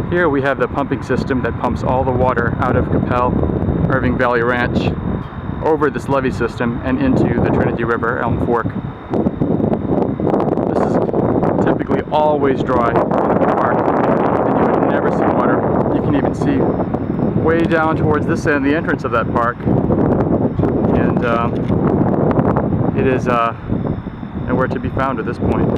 Here we have the pumping system that pumps all the water out of Qu'Appelle Irving Valley Ranch over this levee system and into the Trinity River, Elm Fork. This is typically always dry in the park, and you would never see water. You can even see way down towards this end, the entrance of that park, and it is nowhere to be found at this point.